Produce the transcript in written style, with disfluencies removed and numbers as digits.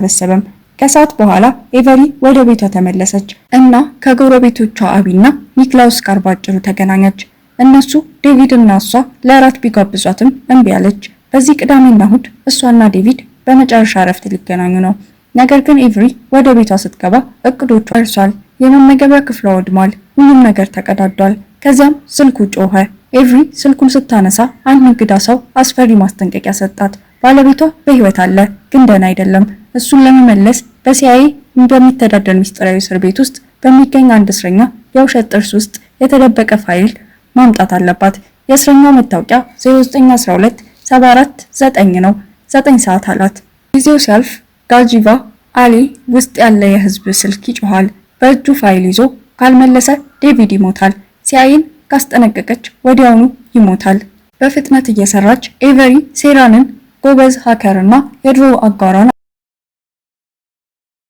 አልተሰበሰበም። ከሰዓት በኋላ ኤቨሪ ወደ ቤቷ ተመለሰች እና ከጎረቤቶቿ አቢና ኒክላውስ ጋር ባጭሩ ተገናኘች። እነሱ ዴቪድ እና እሷ ለራት ቢጋብዟትም እምቢ አለች። በዚህ ቅዳሜና እሁድ እሷና ዴቪድ በመጨረሻ እረፍት ሊገናኙ ነው። ነገር ግን ኤቨሪ ወደ ቤቷ ስትገባ እቅዶቿ ደርሷል። የመመገቢያ ክፍሏ ወድሟል። ሁሉም ነገር ተቀዳዷል። ከዚያም ስልኩ ጮኸ። ኤቨሪ ስልኩን ስታነሳ አንድ እንግዳ ሰው አስፈሪ ማስጠንቀቂያ ሰጣት። ባለቤቷ በህይወት አለ፣ ግን ደህና አይደለም። እሱን ለመመለስ በሲአይኤ በሚተዳደር ሚስጥራዊ እስር ቤት ውስጥ በሚገኝ አንድ እስረኛ የውሸት ጥርስ ውስጥ የተደበቀ ፋይል ማምጣት አለባት። የእስረኛው መታወቂያ 0912 74 9 ነው። 9 ሰዓት አላት። ጊዜው ሲያልፍ ጋጂቫ አሊ ውስጥ ያለ የህዝብ ስልክ ይጮሃል። በእጁ ፋይል ይዞ ካልመለሰ ዴቪድ ይሞታል። ሲአይኤን ካስጠነቀቀች ወዲያውኑ ይሞታል። በፍጥነት እየሰራች ኤቨሪ ሴራንን ጎበዝ ሃከርና የድሮ አጋሯን